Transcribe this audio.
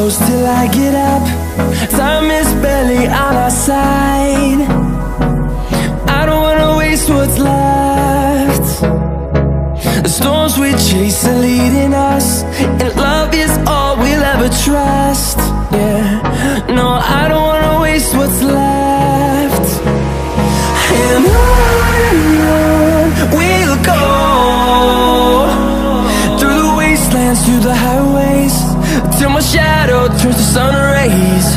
close till I get up. Time is barely on our side. I don't wanna waste what's left. The storms we chase are leading us, and love is all we'll ever trust. Yeah, no, I don't wanna waste what's left. And on we'll go, through the wastelands, through the highways, till my shadow turns to sun rays.